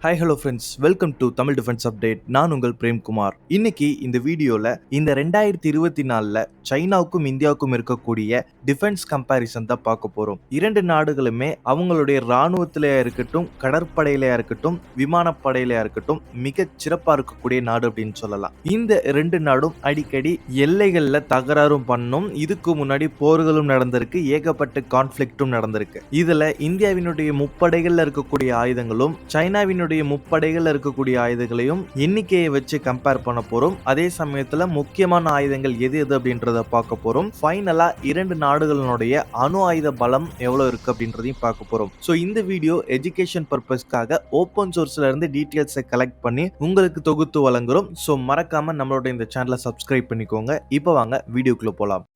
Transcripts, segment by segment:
Hi hello friends, welcome to Tamil defence update. நான் உங்கள் பிரேம்குமார். இன்னைக்கு இந்த வீடியோவில் இந்த 2024 சைனாவுக்கும் இந்தியாவுக்கும் இருக்கக்கூடிய டிஃபென்ஸ் கம்பேரிசன் தான் பார்க்க போகிறோம். இரண்டு நாடுகளுமே அவங்களுடைய இராணுவத்திலையா இருக்கட்டும், கடற்படையிலையா இருக்கட்டும், விமானப்படையிலையா இருக்கட்டும் மிக சிறப்பாக இருக்கக்கூடிய நாடு அப்படின்னு சொல்லலாம். இந்த ரெண்டு நாடும் அடிக்கடி எல்லைகளில் தகராறும் பண்ணும். இதுக்கு முன்னாடி போர்களும் நடந்திருக்கு, ஏகப்பட்ட கான்ஃப்ளிக்டும் நடந்திருக்கு. இதில் இந்தியாவினுடைய முப்படைகளில் இருக்கக்கூடிய ஆயுதங்களும் சைனாவினுடைய முப்படைகள் இருக்கக்கூடிய ஆயுதங்களையும் எண்ணிக்கையை வச்சு கம்பேர் பண்ண போறோம். அதே சமயத்துல முக்கியமான ஆயுதங்கள் எது அப்படின்றத பார்க்க போறோம். ஃபைனலா இரண்டு நாடுகளுடைய அணு ஆயுத பலம் எவ்வளவு இருக்கு அப்படின்றதையும் பார்க்க போறோம். ஸோ இந்த வீடியோ எஜுகேஷன் பர்பஸ்க்காக ஓப்பன் சோர்ஸ்ல இருந்து டீட்டெயில்ஸை கலெக்ட் பண்ணி உங்களுக்கு தொகுத்து வழங்குறோம். ஸோ மறக்காம நம்மளோட இந்த சேனலை சப்ஸ்கிரைப் பண்ணிக்கோங்க. இப்போ வாங்க வீடியோக்குள்ள போலாம்.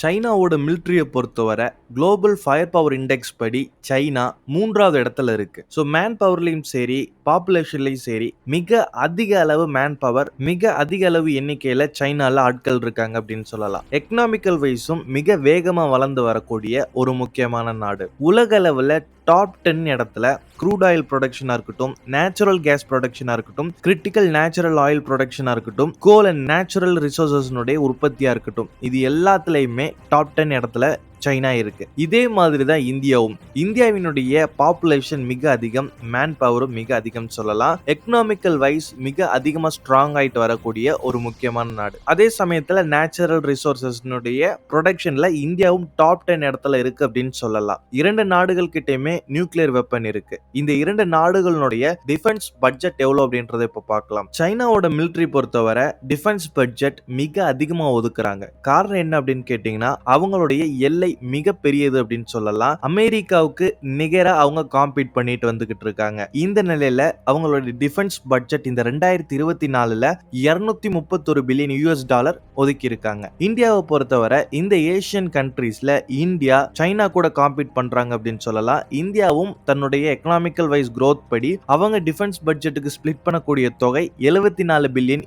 சைனாவோட மிலிட்ரியை பொறுத்தவரை குளோபல் ஃபயர் பவர் இண்டெக்ஸ் படி சைனா 3வது இடத்துல இருக்கு. ஸோ மேன் பவர்லையும் சரி, பாப்புலேஷன்லையும் சரி மிக அதிக அளவு மேன் பவர், மிக அதிக அளவு எண்ணிக்கையில சைனால ஆட்கள் இருக்காங்க அப்படின்னு சொல்லலாம். எக்கனாமிக்கல் வைஸும் மிக வேகமா வளர்ந்து வரக்கூடிய ஒரு முக்கியமான நாடு. உலக அளவில் டாப் 10 இடத்துல க்ரூட் ஆயில் ப்ரொடக்ஷனா இருக்கட்டும், நேச்சுரல் கேஸ் ப்ரொடக்ஷனா இருக்கட்டும், கிரிட்டிக்கல் நேச்சுரல் ஆயில் ப்ரொடக்ஷனா இருக்கட்டும், கோல் அண்ட் நேச்சுரல் ரிசோர்சஸ்னுடைய உற்பத்தியா இருக்கட்டும், இது எல்லாத்துலயுமே டாப் 10 இடத்துல சைனா இருக்கு. இதே மாதிரி தான் இந்தியாவும். இந்தியாவினுடைய பாப்புலேஷன் மிக அதிகம், மேன் பவரும் மிக அதிகம் சொல்லலாம். எக்கனாமிக்கல் வைஸ் மிக அதிகமா ஸ்ட்ராங் ஆயிட்டு வரக்கூடிய ஒரு முக்கியமான நாடு. அதே சமயத்துல நேச்சுரல் ரிசோர்சஸ்னுடைய ப்ரொடக்ஷன்ல இந்தியாவும் டாப் 10 இடத்துல இருக்கு அப்படின்னு சொல்லலாம். இரண்டு நாடுகள் கிட்டயுமே நியூக்ளியர் வெப்பன் இருக்கு. இந்த இரண்டு நாடுகளுடைய டிஃபென்ஸ் பட்ஜெட் எவ்வளவு அப்படின்றத இப்ப பார்க்கலாம். சைனாவோட மிலிட்டரி பொறுத்தவரை டிஃபென்ஸ் பட்ஜெட் மிக அதிகமா ஒதுக்குறாங்க. காரணம் என்ன அப்படின்னு கேட்டீங்கன்னா, அவங்களுடைய எல்லை மிக பெரியது அப்படின்னு சொல்லலாம். அமெரிக்காவுக்கு நிகரா அவங்க காம்பீட் பண்ணிட்டு வந்துகிட்டு இருக்காங்க. இந்த நிலையில அவங்களோட டிஃபென்ஸ் பட்ஜெட் இந்த 2024 $231 பில்லியன் ஒதுக்கி இருக்காங்க. இந்தியாவை பொறுத்தவரை இந்த ஏசியன் கண்ட்ரீஸ்ல இந்தியா சைனா கூட காம்பீட் பண்றாங்க அப்படின்னு சொல்லலாம். இந்தியாவும் தன்னுடைய எக்கனாமிக்கல் வைஸ் growth படி அவங்க டிஃபென்ஸ் பட்ஜெட்டுக்கு ஸ்பிளிட் பண்ணக்கூடிய தொகை $74 பில்லியன்.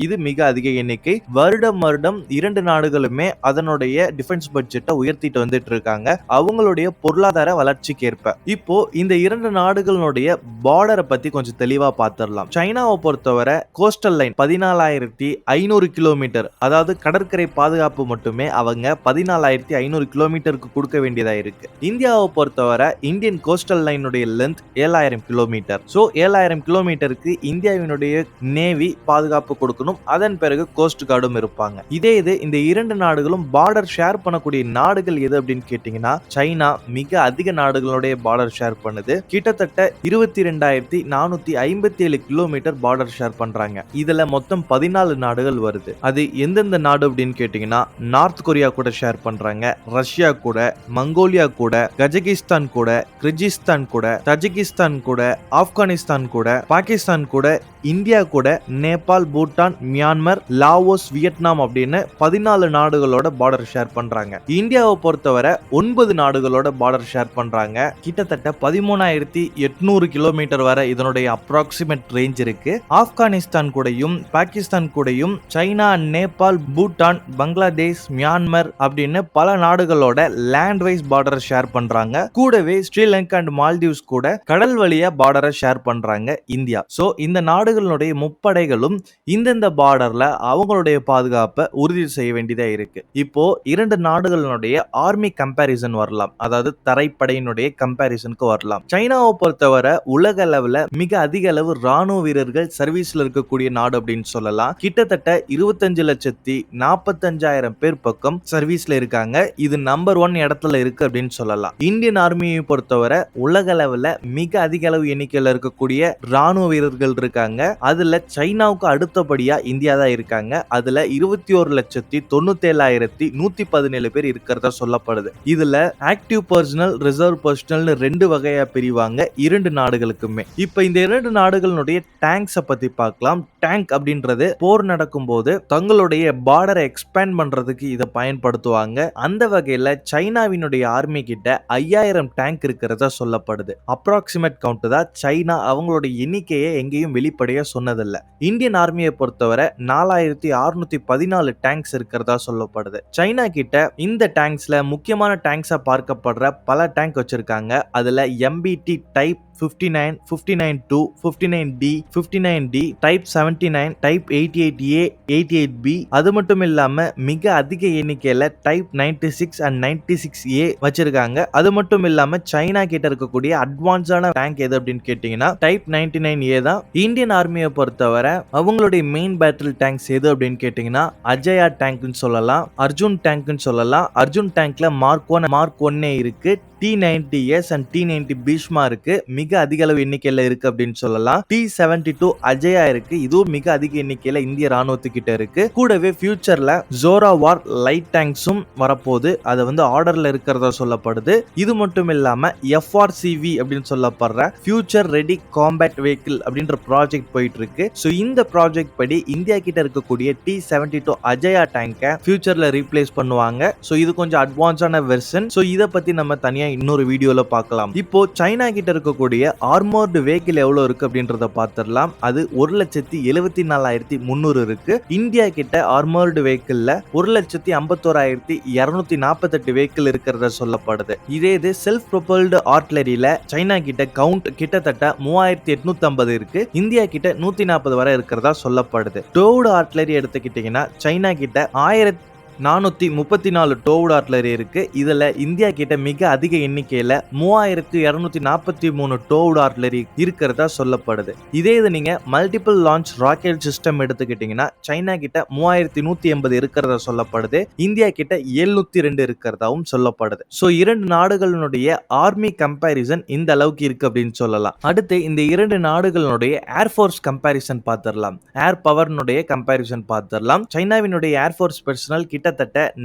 இது மிக அதிக எண்ணிக்கை. வருடம் இரண்டு நாடுகளுமே அதனுடைய டிஃபென்ஸ் பட்ஜெட்டை உயர்த்திட்டு வந்துட்டு இருக்காங்க, அவங்களுடைய பொருளாதார வளர்ச்சிக்கு ஏற்ப. இப்போ இந்த இரண்டு நாடுகளுடைய பார்டரை பத்தி கொஞ்சம் தெளிவா பார்த்துடலாம். சைனாவை பொறுத்தவரை கோஸ்டல் லைன் 14,500 கிலோமீட்டர், அதாவது கடற்கரை பாதுகாப்பு மட்டுமே அவங்க 14,500 கிலோமீட்டருக்கு கொடுக்க வேண்டியதா இருக்கு. இந்தியாவை பொறுத்தவரை இந்தியன் கோஸ்டல் லைனுடைய லென்த் 7,000 கிலோமீட்டர். ஸோ 7,000 கிலோமீட்டருக்கு இந்தியாவினுடைய நேவி பாதுகாப்பு கொடுக்கணும். அதன் பிறகு கோஸ்ட் கார்டும் இருப்பாங்க. இதே இது இந்த இரண்டு நாடுகளும் பார்டர் ஷேர் பண்ணக்கூடிய நாடுகள் எது அப்படின்னு கேட்டீங்கன்னா, சைனா மிக அதிக நாடுகளுடைய பார்டர் ஷேர் பண்ணுது. கிட்டத்தட்ட 22,457 கிலோமீட்டர் பார்டர் ஷேர் பண்றாங்க. இதுல மொத்தம் 14 நாடுகள் வருது. அது எந்தெந்த நாடு அப்படின்னு கேட்டீங்கன்னா, நார்த் கொரியா கூட ஷேர் பண்றாங்க, ரஷ்யா கூட, மங்கோலியா கூட, கஜகிஸ்தான் கூட, கிர்கிஸ்தான் கூட, தஜிகிஸ்தான் கூட, ஆப்கானிஸ்தான் கூட, பாகிஸ்தான் கூட, இந்தியா கூட, Nepal, Bhutan, Myanmar, Laos, Vietnam அப்படின்னு 14 நாடுகளோட பார்டர் ஷேர் பண்றாங்க. இந்தியாவை பொறுத்தவரை 9 நாடுகளோட பார்டர் ஷேர் பண்றாங்க. கிட்டத்தட்ட 13,800 கிலோமீட்டர் வரை இதனுடைய அப்ராக்சிமேட் ரேஞ்ச் இருக்கு. ஆப்கானிஸ்தான் கூடயும் பாகிஸ்தான் கூடயும் சைனா, நேபாள், பூட்டான், பங்களாதேஷ், மியான்மர் அப்படின்னு பல நாடுகளோட லேண்ட் வைஸ் பார்டர் ஷேர் பண்றாங்க. கூடவே ஸ்ரீலங்கா அண்ட் மால்தீவ்ஸ் கூட கடல் வழியா பார்டரை ஷேர் பண்றாங்க இந்தியா. சோ இந்த நாடுகளுடைய முப்படைகளும் இந்தந்த பார்டர்ல அவங்களுடைய பாதுகாப்பை உறுதி செய்ய வேண்டியதா இருக்கு. இப்போ இரண்டு நாடுகளுடைய ஆர்மி கம்பேரிசன் வரலாம், அதாவது தரைப்படையினுடைய கம்பேரிசனுக்கு வரலாம். சைனாவை பொறுத்தவரை உலக அளவுல மிக அதிக அளவு ராணுவ வீரர்கள் சர்வீஸ்ல இருக்கக்கூடிய நாடு அப்படின்னு சொல்லலாம். கிட்டத்தட்ட 25,45,000 பேர் பக்கம் சர்வீஸ்ல இருக்காங்க. இது நம்பர் 1 இடத்துல இருக்கு அப்படின்னு சொல்லலாம். இந்தியன் ஆர்மியை பொறுத்தவரை உலக அளவுல மிக அதிக அளவு எண்ணிக்கையில இருக்கக்கூடிய ராணுவ வீரர்கள் இருக்காங்க. அதுல சைனாவுக்கு அடுத்தபடியா இந்தியா தான் இருக்காங்க. அதுல 21,97,117 பேர் இருக்காங்க இருக்கிறதா சொல்லப்படுது. இதுல ஆக்டிவ் பர்சனல், ரிசர்வ் பர்சனல்னு 2 வகையா பிரிவாங்க 2 நாடுகளுக்குமே. இப்ப இந்த 2 நாடுகளுடைய டேங்க்ஸ பத்தி பார்க்கலாம். டேங்க் அப்படின்றது போர் நடக்கும்போது தங்களுடைய பார்டரை எக்ஸ்பேண்ட் பண்றதுக்கு இதை பயன்படுத்துவாங்க. அந்த வகையில சைனாவினுடைய ஆர்மி கிட்ட 5000 டேங்க் இருக்கிறதா சொல்லப்படுது. அப்ராக்சிமேட் கவுண்ட் தான். சைனா அவங்களுடைய எண்ணிக்கையை எங்கேயும் வெளிப்படையா சொன்னதில்ல. இந்தியன் ஆர்மியை பொறுத்தவரை 4614 டேங்க்ஸ் இருக்கிறதா சொல்லப்படுது. சைனா கிட்ட இந்த டேங்க்ஸ்ல முக்கியமான டேங்க்ஸா பார்க்கப்படுற பல டேங்க் வச்சிருக்காங்க. அதுல எம்பிடி type 59, 59-2, 59D, 59D, type 79, type 88A, 88B, அது மட்டும் இல்லாம மிக அதிக எண்ணிக்கையில டைப் 96 and 96A வச்சிருக்காங்க. அது மட்டும் இல்லாம சைனா கிட்ட இருக்கக்கூடிய அட்வான்ஸான டேங்க் எது அப்படின்னு கேட்டீங்கன்னா டைப் 99A தான். இந்தியன் ஆர்மியை பொறுத்தவரை அவங்களுடைய மெயின் பேட்டில் டேங்க்ஸ் எது அப்படின்னு கேட்டீங்கன்னா அஜயா டேங்க்னு சொல்லலாம், அர்ஜுன் டேங்க்னு சொல்லலாம். அர்ஜுன் டேங்க்ல மார்க் 1, மார்க் 1A இருக்கு. T90S and T90 பீஷ்மா இருக்கு. மிக அதிக அளவு எண்ணிக்கையில இருக்கு அப்படின்னு சொல்லலாம். T72 அஜயா இருக்கு. இதுவும் மிக அதிக எண்ணிக்கையில இந்திய ராணுவத்துக்கிட்ட இருக்கு. கூடவே ஃபியூச்சர்ல ஜோராவார் லைட் டேங்க்ஸும் வரப்போகுது. அது ஆர்டர்ல இருக்கிறதா சொல்லப்படுது. இது மட்டும் இல்லாம FRCV அப்படின்னு சொல்லப்படுற ஃபியூச்சர் ரெடி காம்பேட் வெஹிக்கிள் அப்படின்ற ப்ராஜெக்ட் போயிட்டு இருக்கு. ஸோ இந்த ப்ராஜெக்ட் படி இந்தியா கிட்ட இருக்கக்கூடிய T72 அஜயா டேங்கை ஃபியூச்சர்ல ரீப்ளேஸ் பண்ணுவாங்க. ஸோ இது கொஞ்சம் அட்வான்ஸான வெர்ஷன். ஸோ இதை பத்தி நம்ம தனியா இன்னொரு வீடியோல பார்க்கலாம். இப்போ சைனா கிட்ட இருக்கக்கூடிய ஆர்மோர்டு வெஹிக்கிள் எவ்வளவு இருக்கு அப்படின்றத பார்த்திடலாம். அது 1,74,300 இருக்கு. இந்தியா கிட்ட ஆர்மோர்டு வெஹிக்கிள்ல 1,51,248 வெஹிக்கிள் இருக்கிறத சொல்லப்படுது. இதே இது செல்ஃப் ப்ரொபல்டு ஆர்ட்லரியில சைனா கிட்ட கவுண்ட் கிட்டத்தட்ட 3,850 இருக்கு. இந்தியா கிட்ட 140 வரை இருக்கிறதா சொல்லப்படுது. டோவ்டு ஆர்ட்லரி எடுத்துக்கிட்டீங்கன்னா சைனா கிட்ட 1,434 டோவ்டு ஆர்ட்லரி இருக்கு. இதுல இந்தியா கிட்ட மிக அதிக எண்ணிக்கையில 3,243 டோவ்டு ஆர்ட்லரி இருக்கிறதா சொல்லப்படுது. இதே இது நீங்க மல்டிபிள் லான்ச் ராக்கெட் சிஸ்டம் எடுத்துக்கிட்டீங்கன்னா சைனா கிட்ட 3,180 இருக்கிறதா சொல்லப்படுது. இந்தியா கிட்ட 702 இருக்கிறதாவும் சொல்லப்படுது. சோ இரண்டு நாடுகளுடைய ஆர்மி கம்பேரிசன் இந்த அளவுக்கு இருக்கு அப்படின்னு சொல்லலாம். அடுத்து இந்த இரண்டு நாடுகளுடைய ஏர்ஃபோர்ஸ் கம்பேரிசன் பார்த்திடலாம். ஏர் பவர்னுடைய கம்பேரிசன் பார்த்திடலாம். சைனாவினுடைய ஏர்ஃபோர்ஸ் பர்சனல் கிட்டத்தட்ட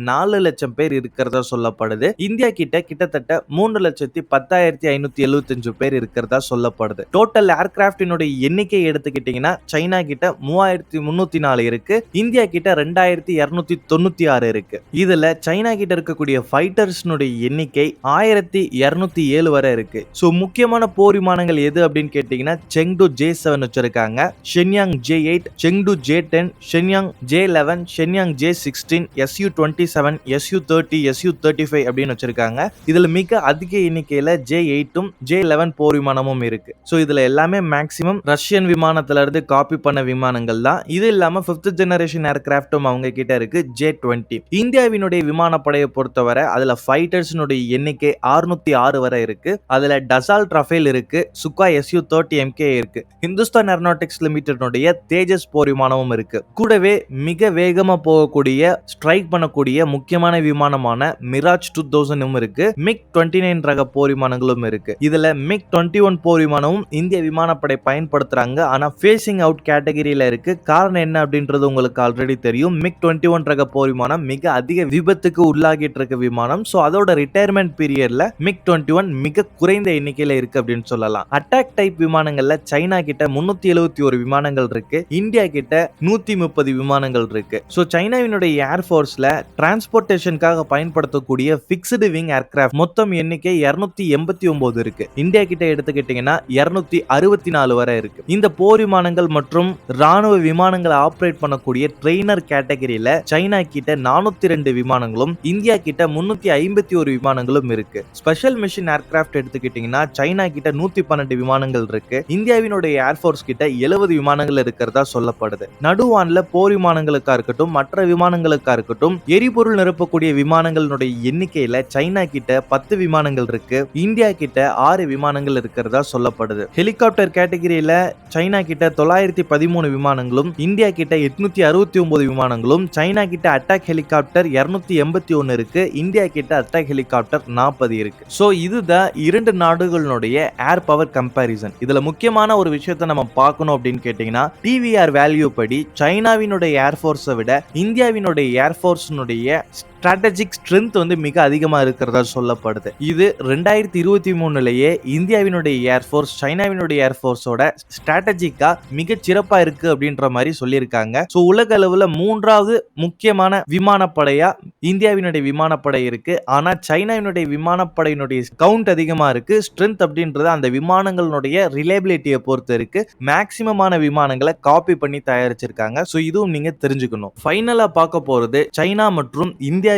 4 லட்சம் பேர் இருக்கிறதா சொல்லப்படுது. இந்தியா கிட்ட கிட்டத்தட்ட 3,10,575 பேர் இருக்கிறதா சொல்லப்படுது. டோட்டல் ஏர்கிராஃப்டினுடைய எண்ணிக்கை எடுத்துக்கிட்டீங்கன்னா சைனா கிட்ட 3,304 இருக்கு. இந்தியா கிட்ட 2,296 இருக்கு. இதுல சைனா கிட்ட இருக்கக்கூடிய ஃபைட்டர்ஸ்னுடைய எண்ணிக்கை 1,207 வரை இருக்கு. சோ முக்கியமான போர் விமானங்கள் எது அப்படின்னு கேட்டீங்கன்னா செங்டு J7 வச்சிருக்காங்க, Shenyang J8, Chengdu J10, Shenyang J11, Shenyang J16, Su-27, Su-30, Su-35 அப்படின்னு வச்சிருக்காங்க. இதுல மிக அதிக எண்ணிக்கையில J8ம் J11 போர் விமானமும் இருக்கு. சோ இதுல எல்லாமே மேக்ஸிமம் ரஷ்யன் விமானத்துல இருந்து காப்பி பண்ண விமானங்கள் தான். இது இல்லாம 5th ஜெனரேஷன் ஏர்கிராஃப்டும் அவங்க கிட்ட இருக்கு, J20. இந்தியாவினுடைய விமானப்படையை பொறுத்தவரை அதுல ஃபைட்டர்ஸ்னுடைய எண்ணிக்கை 606 வரை இருக்கு. அதுல டசால்ட் ரஃபேல் இருக்கு, சுகாய் Su-30 MK இருக்கு, ஹிந்துஸ்தான் ஏரோநாட்டிக்ஸ் லிமிடெட்னுடைய தேஜஸ் போர் விமானமும் இருக்கு. கூடவே மிக வேகமா போகக்கூடிய ஸ்ட்ரைக் பண்ணக்கூடிய முக்கியமான விமானமான மிராஜ் 2000 இருக்கு. MiG-29 ரக போர் விமானங்களும் இருக்கு. இதுல MiG-21 போர் விமானமும் இந்திய விமானப்படை பயன்படுத்துறாங்க. ஆனா ஃபேசிங் அவுட் கேட்டகரியில இருக்கு. காரணம் என்ன அப்படின்றது உங்களுக்கு ஆல்ரெடி தெரியும். MiG-21 ரக போர் விமானம் மிக அதிக விபத்துக்கு உள்ளாகிட்டு இருக்க விமானம். சோ அதோட ரிட்டையர்மெண்ட் பீரியட்ல MiG-21 மிக குறைந்த எண்ணிக்கையில இருக்கு அப்படின்னு சொல்லலாம். அட்டாக் டைப் விமானங்கள்ல சைனா கிட்ட 371 விமானங்கள் இருக்கு. இந்தியா கிட்ட 130 விமானங்கள் இருக்கு. சோ சைனாவினுடைய ஏர்ஃபோர்ஸ்ல டிரான்ஸ்போர்ட்டேஷனுக்காக பயன்படுத்தக்கூடிய ஃபிக்ஸ்டு விங் ஏர்கிராஃப்ட் மொத்தம் எண்ணிக்கை 289 இருக்கு. இந்தியா கிட்ட எடுத்துக்கிட்டீங்கன்னா 264 வரை இருக்கு. இந்த போர் விமானங்கள் மற்றும் ராணுவ விமானங்களை ஆபரேட் பண்ணக்கூடிய ட்ரெய்னர் கேட்டகரியில சைனா கிட்ட 402 விமானங்களும் இந்தியா கிட்ட 351 விமானங்களும் இருக்கு. ஸ்பெஷல் மிஷன் ஏர்கிராஃப்ட் எடுத்துக்கிட்டீங்கன்னா சைனா கிட்ட 112 விமானங்கள் இருக்கு. இந்தியாவினுடைய ஏர்ஃபோர்ஸ் கிட்ட 70 விமானங்கள் இருக்கிறதா சொல்லப்படுது. நடுவான்ல போர் விமானங்களுக்கா இருக்கட்டும், மற்ற விமானங்களுக்கா இருக்கட்டும், எரிபொருள் நிரப்பக்கூடிய விமானங்களுடைய எண்ணிக்கையில சைனா கிட்ட 10 விமானங்கள் இருக்கு. இந்தியா கிட்ட 6 விமானங்கள் இருக்கிறதா சொல்லப்படுது. ஹெலிகாப்டர் கேட்டகரியில சைனா கிட்ட 913 விமானங்களும் இந்தியா கிட்ட 869 விமானங்களும், சைனா கிட்ட அட்டாக் ஹெலிகாப்டர் 281 இருக்கு. இந்தியா கிட்ட அட்டாக் ஹெலிகாப்டர் 40 இருக்கு. சோ இதுதான் இரண்டு நாடுகளுடைய ஏர் பவர் கம்பேரிசன். இதுல முக்கியமான ஒரு விஷயத்தை நம்ம பார்க்கணும் அப்படின்னு கேட்டீங்கன்னா டிவிஆர் வேல்யூ படி சைனாவினுடைய ஏர்ஃபோர்ஸை விட இந்தியாவினுடைய ஏர்ஃபோர்ஸ்னுடைய ஸ்ட்ராட்டஜிக் ஸ்ட்ரென்த் வந்து மிக அதிகமா இருக்கிறதா சொல்லப்படுது. இது 2023லயே இந்தியாவினுடைய ஏர்ஃபோர்ஸ் சைனாவினுடைய ஏர்ஃபோர்ஸோட ஸ்ட்ராட்டஜிக்கா மிக சிறப்பா இருக்கு அப்படின்ற மாதிரி சொல்லியிருக்காங்க. ஸோ உலக அளவுல 3வது முக்கியமான விமானப்படையா இந்தியாவினுடைய விமானப்படை இருக்கு. ஆனா சைனாவினுடைய விமானப்படையினுடைய கவுண்ட் அதிகமா இருக்கு. ஸ்ட்ரென்த் அப்படின்றது அந்த விமானங்களுடைய ரிலையபிலிட்டியை பொறுத்து இருக்கு. மேக்சிமமான விமானங்களை காப்பி பண்ணி தயாரிச்சிருக்காங்க. ஸோ இதுவும் நீங்க தெரிஞ்சுக்கணும். ஃபைனலா பார்க்க போறது சைனா மற்றும் இந்தியாவினுடைய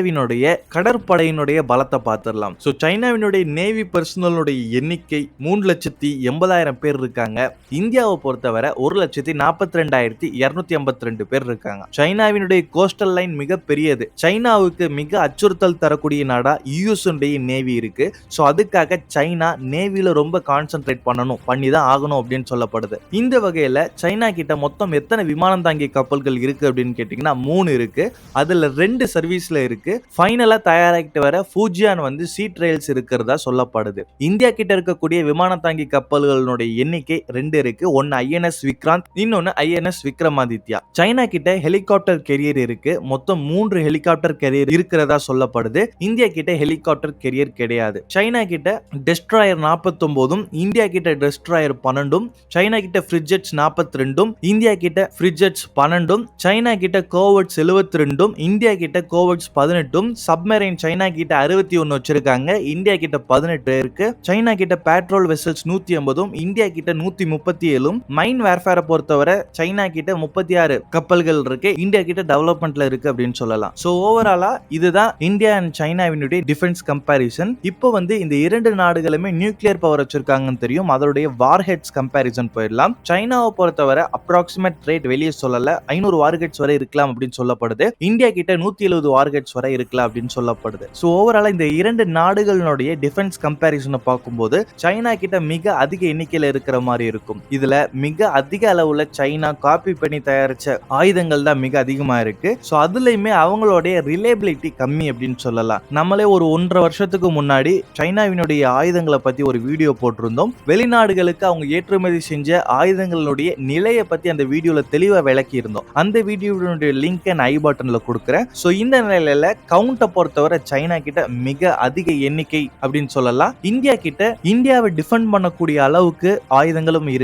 கடற்படையினுடைய பலத்தை பார்த்துடலாம். ஸோ சைனாவினுடைய நேவி பர்சனலுடைய எண்ணிக்கை 3,80,000 பேர் இருக்காங்க. இந்தியாவை பொறுத்தவரை 1,42,252 பேர் இருக்காங்க. சைனாவினுடைய கோஸ்டல் லைன் மிக பெரியது. சைனாவுக்கு மிக அச்சுறுத்தல் தரக்கூடிய நாடா யுஎஸ் நேவி இருக்கு. ஸோ அதுக்காக சைனா நேவில ரொம்ப கான்சென்ட்ரேட் பண்ணி தான் ஆகணும் அப்படின்னு சொல்லப்படுது. இந்த வகையில சைனா கிட்ட மொத்தம் எத்தனை விமானம் தாங்கிய கப்பல்கள் இருக்கு அப்படின்னு கேட்டீங்கன்னா 3 இருக்கு. அதுல 2 சர்வீஸ்ல இருக்கு. ஃபைனலா தயாராகிட்டு வர ஃபூஜியான் வந்து சீ ட்ரையல்ஸ் இருக்கிறதா சொல்லப்படுது. இந்தியா கிட்ட இருக்கக்கூடிய விமானம் தாங்கி கப்பல்களுடைய எண்ணிக்கை 2 இருக்கு. ஒன்னு ஐஎன்எஸ் விக்ராந்த், இன்னொன்னு ஐஎன்எஸ் விக்ரமாதித்யா. சைனா கிட்ட ஹெலிகாப்டர் கெரியர் இருக்கு. மொத்தம் 3 ஹெலிகாப்டர் கெரியர் இருக்கிறதா சொல்லப்படுது. இந்தியா கிட்ட ஹெலிகாப்டர் கெரியர் கிடையாது. சைனா கிட்ட டெஸ்ட்ராயர் 49, இந்தியா கிட்ட டெஸ்ட்ராயர் 12, சைனா கிட்ட ஃப்ரிட்ஜெட்ஸ் 42, இந்தியா கிட்ட ஃப்ரிட்ஜெட்ஸ் 12, சைனா கிட்ட கோவர்ட்ஸ் 72, இந்தியா கிட்ட கோவர்ட்ஸ் 18, சப்மரைன் சைனா கிட்ட 61 வச்சிருக்காங்க. இந்தியா கிட்ட 18 இருக்கு. சைனா கிட்ட பேட்ரோல் வெசல்ஸ் 180, இந்தியா கிட்ட 137. மைன் வேர்ஃபேரை பொறுத்தவரை சைனா கிட்ட 36 கப்பல்கள் இருக்கு. இந்தியா கிட்ட டெவலப்மெண்ட்ல இருக்கு அப்படின்னு சொல்லலாம். சோ ஓவராலா இதுதான் இந்தியா அண்ட் சைனாவினுடைய டிஃபென்ஸ் கம்பேரிசன். இப்போ வந்து இந்த 2 நாடுகளுமே நியூக்ளியர் பவர் வச்சிருக்காங்கன்னு தெரியும். அதோடைய வார்ஹெட்ஸ் கம்பேரிசன் போயிடலாம். சைனாவை பொறுத்தவரை அப்ராக்சிமேட் ரேட் வெளியே சொல்லல, 500 வார்ஹெட்ஸ் வரை இருக்கலாம் அப்படின்னு சொல்லப்படுது. இந்தியா கிட்ட 170 வார்ஹெட்ஸ் வரை இருக்கலாம் அப்படின்னு சொல்லப்படுது. சோ ஓவராலா இந்த 2 நாடுகளுடைய டிஃபென்ஸ் கம்பேரிசனை பார்க்கும்போது சைனா கிட்ட மிக அதிக எண்ணிக்கையில இருக்கிற மாதிரி இருக்கும். இதுல மிக அதிக அளவுல சைனா காப்பி பண்ணி தயாரிச்ச ஆயுதங்கள் தான் மிக அதிகமா இருக்கு. சோ அதுலயுமே அவங்களுடைய ரிலையபிலிட்டி கம்மி அப்படின்னு சொல்லலாம். நம்மளே ஒரு 1.5 வருஷத்துக்கு முன்னாடி சைனாவினுடைய ஆயுதங்களை பத்தி ஒரு வீடியோ போட்டிருந்தோம். வெளிநாடுகளுக்கு அவங்க ஏற்றுமதி செஞ்ச ஆயுதங்களுடைய நிலையை பத்தி அந்த வீடியோல தெளிவா விளக்கி இருந்தோம். அந்த வீடியோனுடைய லிங்க் நான் ஐ பட்டன்ல கொடுக்குறேன். சோ இந்த நிலையில கவுண்டை பொறுத்தவரை சைனா கிட்ட மிக அதிக எண்ணிக்கை அப்படின்னு சொல்லலாம். இந்தியா கிட்ட இந்தியாவை டிஃபெண்ட் பண்ணக்கூடிய அளவுக்கு ஆயுதங்களும் இருக்கு.